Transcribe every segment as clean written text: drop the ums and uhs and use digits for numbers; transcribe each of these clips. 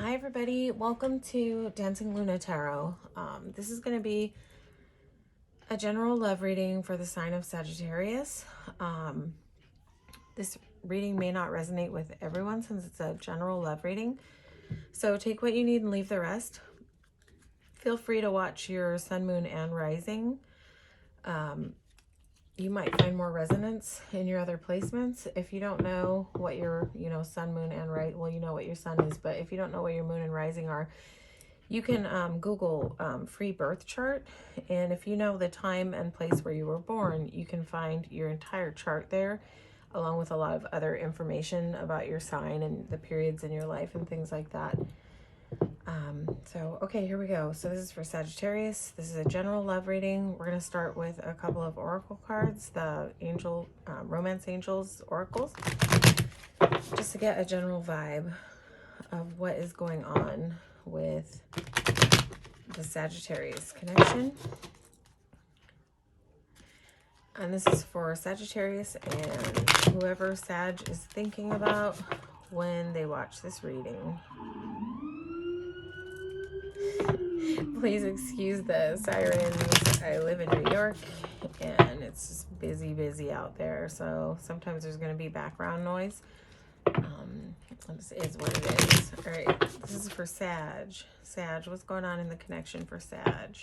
Hi everybody, welcome to Dancingluna Tarot. This is going to be a general love reading for the sign of Sagittarius. This reading may not resonate with everyone since it's a general love reading. So take what you need and leave the rest. Feel free to watch your sun, moon, and rising. You might find more resonance in your other placements. If you don't know what your, sun, moon, and well, you know what your sun is, but if you don't know what your moon and rising are, you can Google free birth chart. And if you know the time and place where you were born, you can find your entire chart there, along with a lot of other information about your sign and the periods in your life and things like that. Okay, here we go. So this is for Sagittarius. This is a general love reading. We're going to start with a couple of oracle cards, the angel, romance angels oracles, just to get a general vibe of what is going on with the Sagittarius connection. And this is for Sagittarius and whoever Sag is thinking about when they watch this reading. Please excuse the sirens. I live in New York and it's just busy out there. So sometimes there's going to be background noise. This is what it is. All right, this is for Sag. Sag, what's going on in the connection for Sag?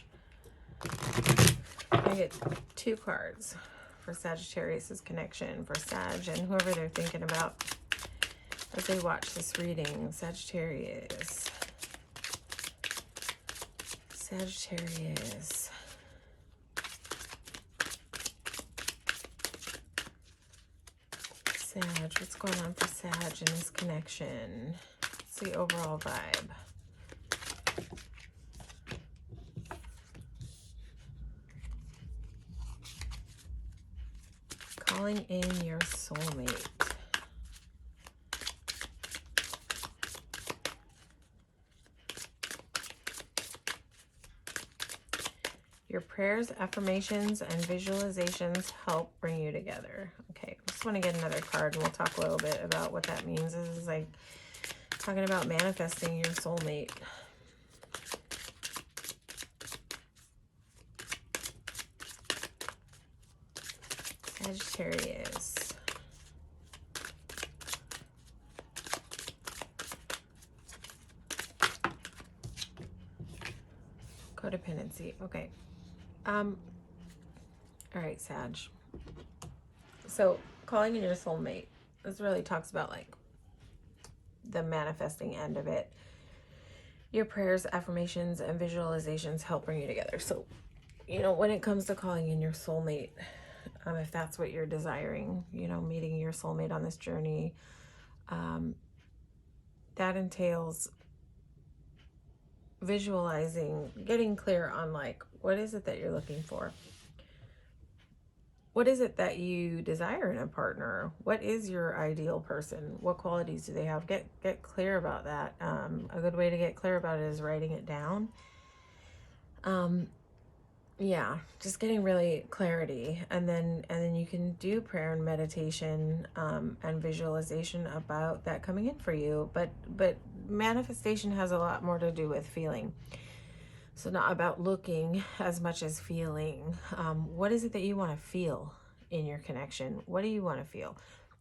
I get two cards for Sagittarius's connection for Sag and whoever they're thinking about as they watch this reading. Sagittarius. Sagittarius. Sag, what's going on for Sag in this connection? What's the overall vibe? Calling in your soulmate. Your prayers, affirmations, and visualizations help bring you together. Okay, I just want to get another card and we'll talk a little bit about what that means. This is like talking about manifesting your soulmate. Sagittarius. Codependency. Okay. All right, Sag. So calling in your soulmate, this really talks about like the manifesting end of it. Your prayers, affirmations, and visualizations help bring you together. So, when it comes to calling in your soulmate, if that's what you're desiring, meeting your soulmate on this journey, that entails visualizing, getting clear on like, what is it that you're looking for? What is it that you desire in a partner? What is your ideal person? What qualities do they have? Get clear about that. A good way to get clear about it is writing it down. Yeah, just getting really clarity, and then you can do prayer and meditation and visualization about that coming in for you. But manifestation has a lot more to do with feeling. So not about looking as much as feeling. What is it that you want to feel in your connection? What do you want to feel?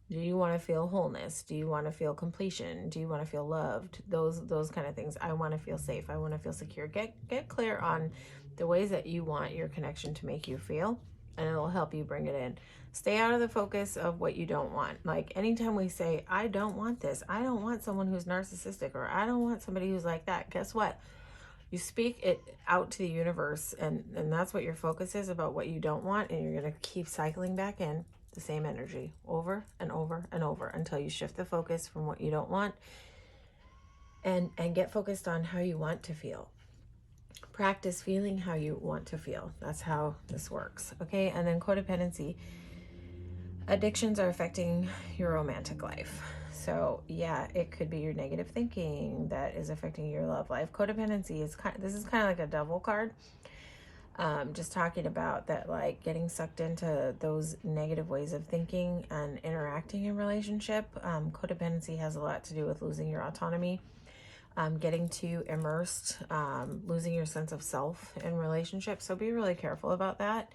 Do you want to feel wholeness? Do you want to feel completion? Do you want to feel loved? Those kind of things. I want to feel safe. I want to feel secure. Get clear on the ways that you want your connection to make you feel, and it'll help you bring it in. Stay out of the focus of what you don't want. Like anytime we say, I don't want this, I don't want someone who's narcissistic, or I don't want somebody who's like that, guess what? You speak it out to the universe, and that's what your focus is about what you don't want, and you're going to keep cycling back in the same energy over and over and over until you shift the focus from what you don't want and get focused on how you want to feel. Practice feeling how you want to feel. That's how this works. Okay, and then codependency. Addictions are affecting your romantic life. So yeah, it could be your negative thinking that is affecting your love life. Codependency is this is kind of like a devil card. Just talking about that, like getting sucked into those negative ways of thinking and interacting in relationship. Codependency has a lot to do with losing your autonomy, getting too immersed, losing your sense of self in relationships. So be really careful about that.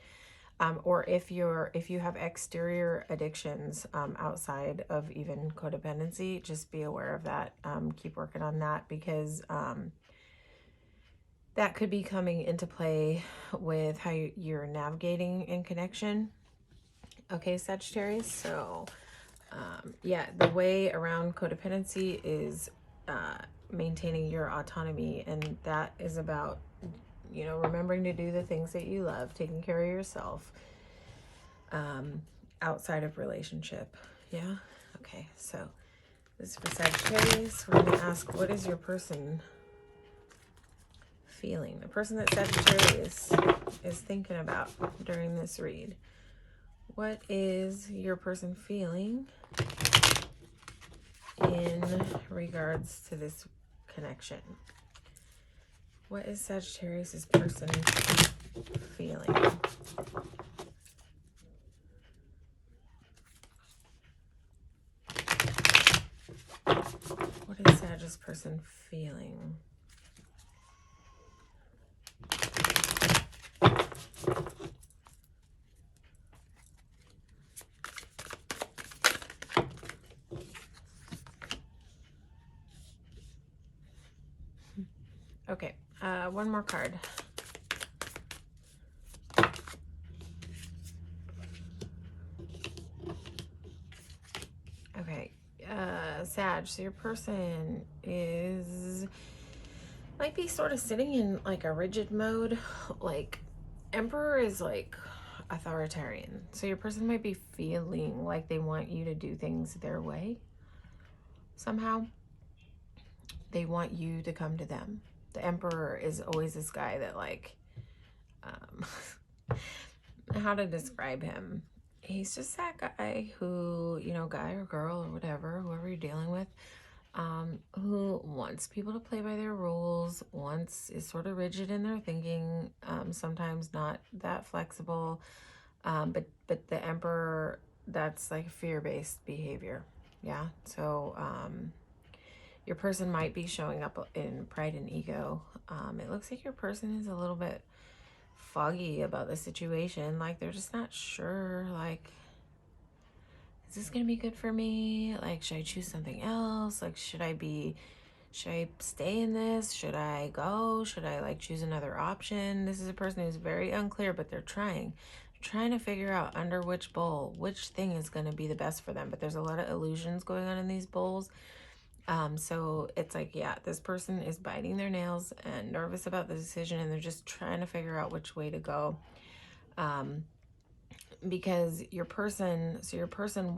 Or if you have exterior addictions outside of even codependency, just be aware of that. Keep working on that, because that could be coming into play with how you're navigating in connection. Okay, Sagittarius. So yeah, the way around codependency is maintaining your autonomy, and that is about, you know, remembering to do the things that you love, taking care of yourself outside of relationship. Yeah. Okay, so this is for Sagittarius. We're going to ask, what is your person feeling? The person that Sagittarius is thinking about during this read. What is your person feeling in regards to this connection? What is Sagittarius's person feeling? What is Sagittarius's person feeling? Okay, one more card. Okay, Sag, so your person might be sort of sitting in like a rigid mode. Like Emperor is like authoritarian. So your person might be feeling like they want you to do things their way somehow. They want you to come to them. The Emperor is always this guy that like, how to describe him? He's just that guy who, you know, guy or girl or whatever, whoever you're dealing with, who wants people to play by their rules, is sort of rigid in their thinking, sometimes not that flexible, but the Emperor, that's like fear-based behavior. Yeah, so your person might be showing up in pride and ego. It looks like your person is a little bit foggy about the situation. Like they're just not sure, like, is this gonna be good for me? Like, should I choose something else? Like, should I stay in this? Should I go? Should I like choose another option? This is a person who's very unclear, but they're trying to figure out under which bowl, which thing is going to be the best for them. But there's a lot of illusions going on in these bowls. So it's like, yeah, this person is biting their nails and nervous about the decision, and they're just trying to figure out which way to go. Because your person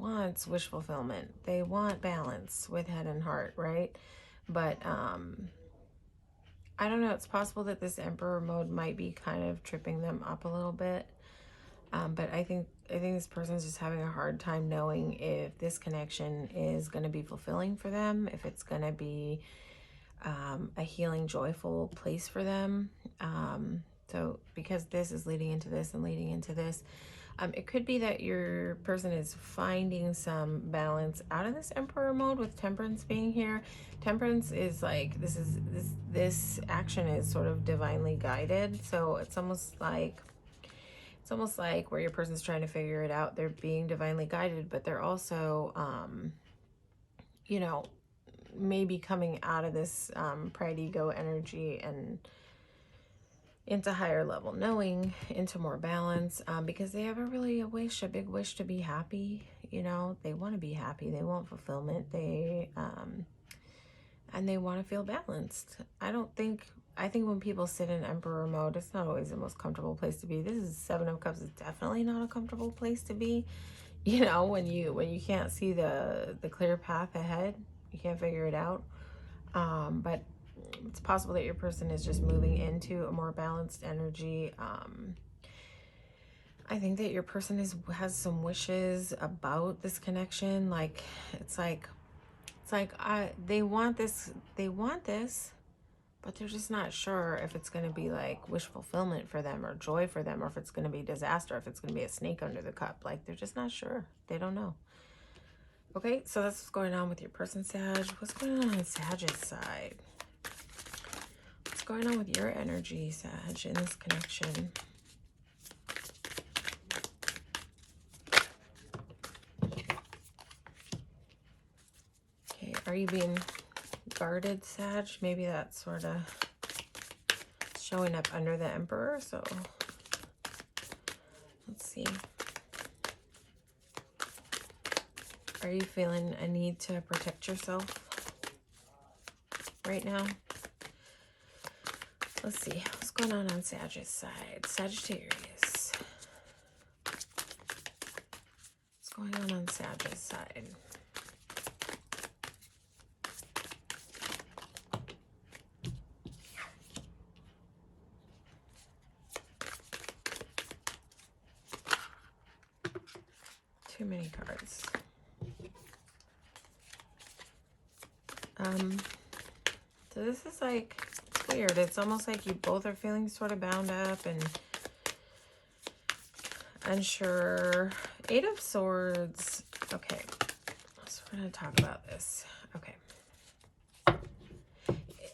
wants wish fulfillment. They want balance with head and heart, right? But I don't know, it's possible that this Emperor mode might be kind of tripping them up a little bit. But I think this person's just having a hard time knowing if this connection is going to be fulfilling for them, if it's going to be a healing, joyful place for them. So because this is leading into this and leading into this, it could be that your person is finding some balance out of this Emperor mode with Temperance being here. Temperance is like, this action is sort of divinely guided. So it's almost like where your person's trying to figure it out. They're being divinely guided, but they're also, you know, maybe coming out of this pride ego energy and into higher level knowing, into more balance, because they have a big wish to be happy. You know, they want to be happy. They want fulfillment. And they want to feel balanced. I think when people sit in Emperor mode, it's not always the most comfortable place to be. This is Seven of Cups. Is definitely not a comfortable place to be. You know, when you can't see the clear path ahead, you can't figure it out. But it's possible that your person is just moving into a more balanced energy. I think that your person has some wishes about this connection. Like they want this, but they're just not sure if it's going to be like wish fulfillment for them or joy for them, or if it's going to be disaster, if it's going to be a snake under the cup. Like they're just not sure. They don't know. Okay, so that's what's going on with your person, Sag. What's going on Sag's side? What's going on with your energy, Sag, in this connection? Okay, are you being guarded, Sag? Maybe that's sort of showing up under the Emperor, so let's see. Are you feeling a need to protect yourself right now? Let's see. What's going on Sag's side? Sagittarius. What's going on Sag's side? Too many cards. So this is like, it's weird. It's almost like you both are feeling sort of bound up and unsure. Eight of Swords. Okay, so we're going to talk about this. Okay.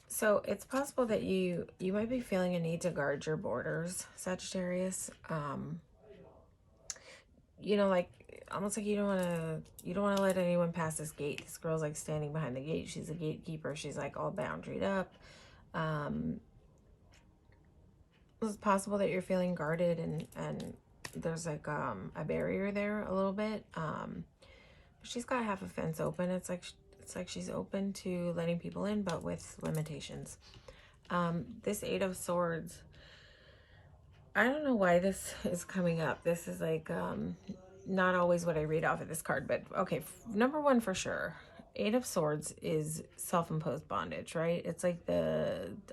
So it's possible that you might be feeling a need to guard your borders, Sagittarius. You know, like almost like you don't want to let anyone pass this gate. This girl's like standing behind the gate. She's a gatekeeper. She's like all boundaried up. It's possible that you're feeling guarded and there's like a barrier there a little bit. She's got half a fence open. It's like she's open to letting people in, but with limitations. This Eight of Swords, I don't know why this is coming up. This is like not always what I read off of this card, but okay, number one for sure. Eight of Swords is self-imposed bondage, right? It's like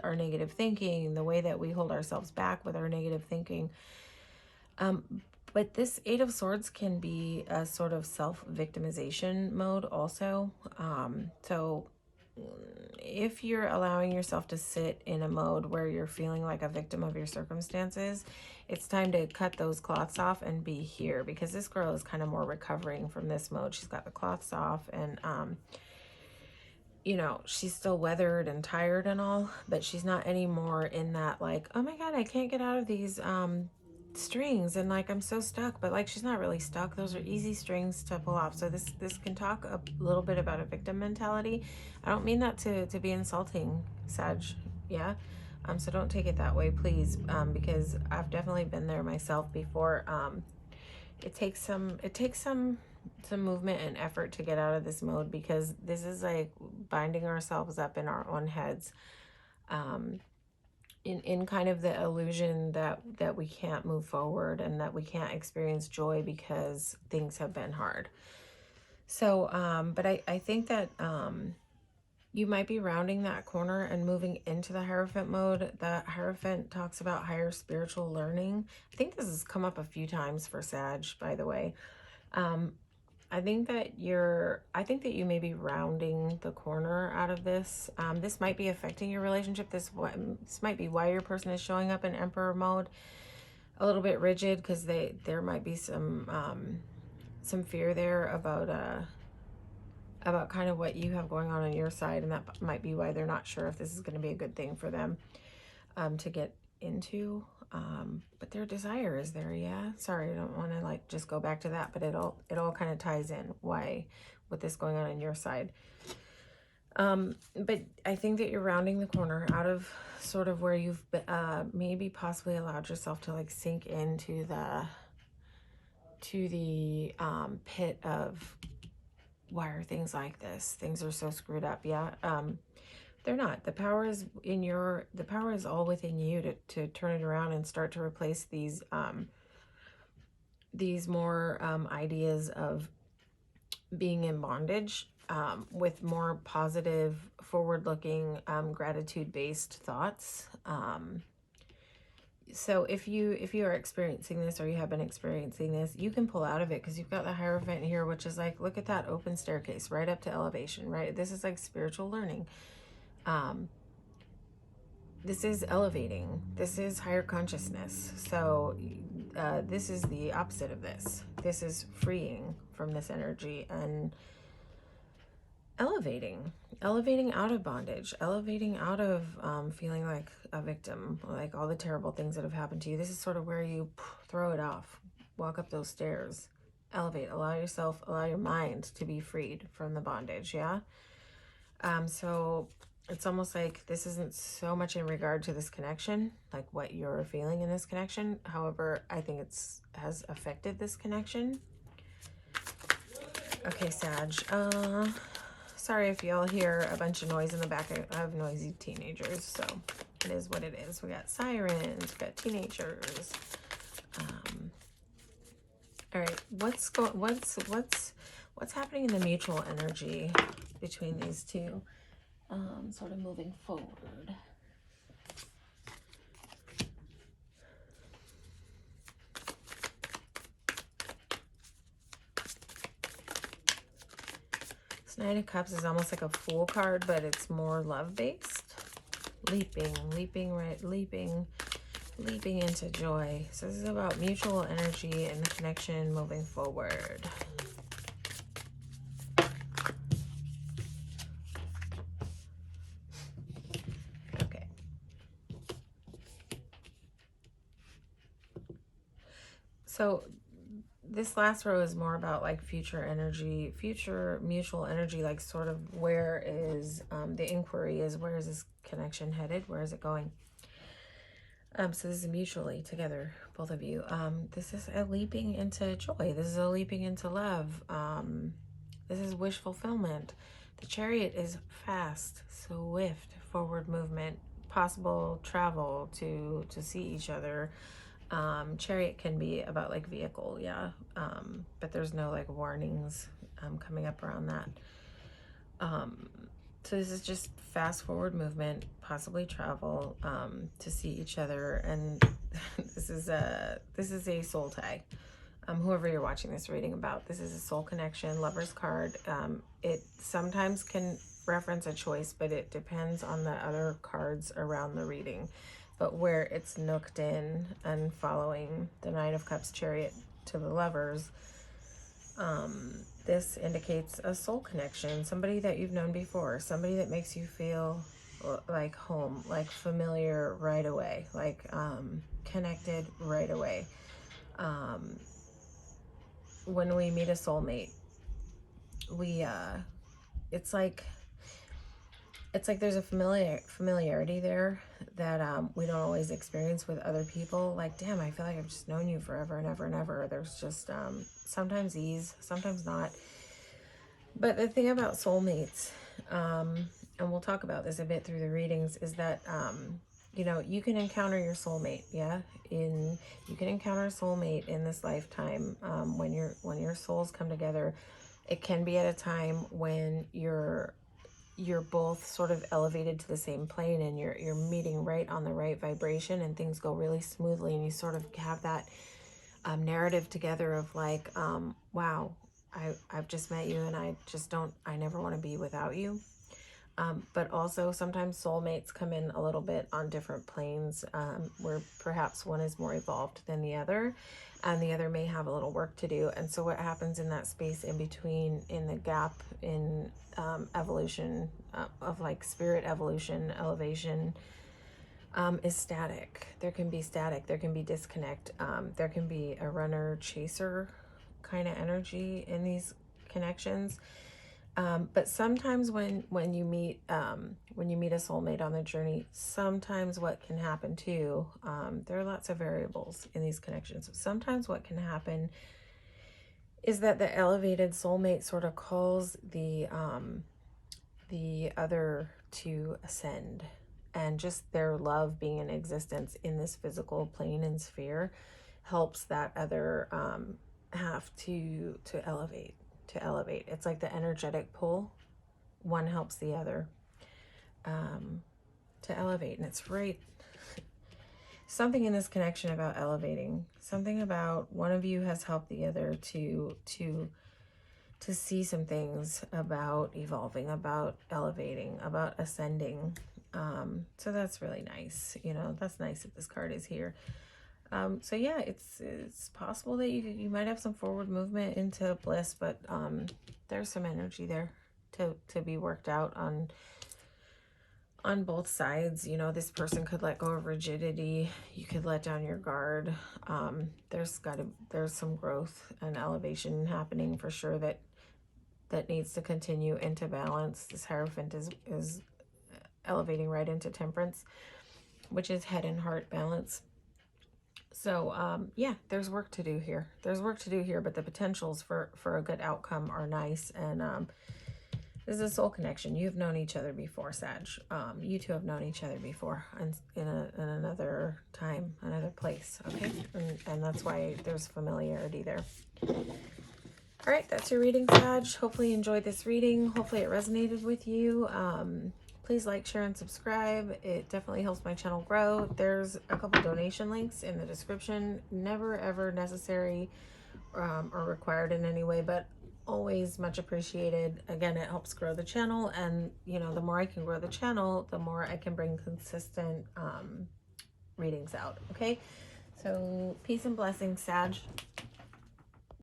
our negative thinking, the way that we hold ourselves back with our negative thinking. But this Eight of Swords can be a sort of self-victimization mode also. So if you're allowing yourself to sit in a mode where you're feeling like a victim of your circumstances, it's time to cut those cloths off and be here, because this girl is kind of more recovering from this mode. She's got the cloths off and, you know, she's still weathered and tired and all, but she's not anymore in that like, oh my God, I can't get out of these strings and like I'm so stuck. But like she's not really stuck. Those are easy strings to pull off. So this can talk a little bit about a victim mentality. I don't mean that to be insulting, Sag. Yeah. So don't take it that way, please, because I've definitely been there myself before. It takes some movement and effort to get out of this mode, because this is like binding ourselves up in our own heads, in kind of the illusion that we can't move forward and that we can't experience joy because things have been hard. So but I think that you might be rounding that corner and moving into the Hierophant mode. The Hierophant talks about higher spiritual learning. I think this has come up a few times for Sag, by the way. I think that you may be rounding the corner out of this. This might be affecting your relationship. This might be why your person is showing up in Emperor mode, a little bit rigid, because there might be some fear there about kind of what you have going on your side, and that might be why they're not sure if this is going to be a good thing for them to get into. But their desire is there. Yeah, sorry, I don't want to like just go back to that, but it all kind of ties in why with this going on your side. But I think that you're rounding the corner out of sort of where you've maybe possibly allowed yourself to like sink into the pit of, why are things like this? Things are so screwed up. Yeah. They're not. The power is all within you to turn it around and start to replace these more ideas of being in bondage with more positive, forward-looking, gratitude-based thoughts. So if you are experiencing this, or you have been experiencing this, you can pull out of it, because you've got the Hierophant here, which is like, look at that open staircase right up to elevation, right? This is like spiritual learning. This is elevating. This is higher consciousness. So this is the opposite of this. This is freeing from this energy and elevating out of bondage, elevating out of feeling like a victim, like all the terrible things that have happened to you. This is sort of where you throw it off, walk up those stairs, elevate, allow your mind to be freed from the bondage. Yeah. So it's almost like this isn't so much in regard to this connection, like what you're feeling in this connection. However, I think has affected this connection. Okay, Sag. Sorry if y'all hear a bunch of noise in the back. I have noisy teenagers, so it is what it is. We got sirens, we got teenagers. All right, what's happening in the mutual energy between these two? Sort of moving forward. This Knight of Cups is almost like a Fool card, but it's more love-based. Leaping into joy. So this is about mutual energy and connection moving forward. Okay. So this last row is more about like future energy, future mutual energy, like sort of where is the inquiry is, where is this connection headed? Where is it going? So this is mutually together, both of you. This is a leaping into joy. This is a leaping into love. This is wish fulfillment. The Chariot is fast, swift, forward movement, possible travel to see each other. Chariot can be about like vehicle, yeah. But there's no like warnings coming up around that. So this is just fast forward movement, possibly travel to see each other, and this is a soul tie. Whoever you're watching this reading about, this is a soul connection, lover's card. It sometimes can reference a choice, but it depends on the other cards around the reading. But where it's nooked in and following the Knight of Cups, Chariot to the lovers, this indicates a soul connection, somebody that you've known before, somebody that makes you feel like home, like familiar right away, like connected right away. When we meet a soulmate, it's like there's a familiarity there that we don't always experience with other people. Like, damn, I feel like I've just known you forever and ever and ever. There's just sometimes ease, sometimes not. But the thing about soulmates, and we'll talk about this a bit through the readings, is that you can encounter your soulmate. Yeah, you can encounter a soulmate in this lifetime when your souls come together. It can be at a time when you're both sort of elevated to the same plane, and you're meeting right on the right vibration, and things go really smoothly, and you sort of have that narrative together of like, wow, I've just met you, and I never want to be without you. But also sometimes soulmates come in a little bit on different planes, where perhaps one is more evolved than the other, and the other may have a little work to do. And so what happens in that space in between, in the gap in evolution, of like spirit evolution, elevation, is static. There can be static, there can be disconnect, there can be a runner chaser kind of energy in these connections. But sometimes when you meet a soulmate on the journey, sometimes what can happen too, there are lots of variables in these connections. Sometimes what can happen is that the elevated soulmate sort of calls the other to ascend, and just their love being in existence in this physical plane and sphere helps that other have to elevate. It's like the energetic pull. One helps the other to elevate, and it's right. Something in this connection about elevating, something about one of you has helped the other to see some things about evolving, about elevating, about ascending. So that's really nice. That's nice that this card is here. So yeah, it's possible that you might have some forward movement into bliss, but there's some energy there to be worked out on both sides. You know, this person could let go of rigidity. You could let down your guard. There's some growth and elevation happening for sure that needs to continue into balance. This Hierophant is elevating right into Temperance, which is head and heart balance. So yeah, there's work to do here. There's work to do here, but the potentials for a good outcome are nice. And this is a soul connection. You've known each other before, Sag. You two have known each other before in another time, another place, okay? And that's why there's familiarity there. All right, that's your reading, Sag. Hopefully you enjoyed this reading. Hopefully it resonated with you. Please like, share, and subscribe. It definitely helps my channel grow. There's a couple donation links in the description. Never, ever necessary or required in any way, but always much appreciated. Again, it helps grow the channel, and you know, the more I can grow the channel, the more I can bring consistent readings out. Okay, so peace and blessings, Sag.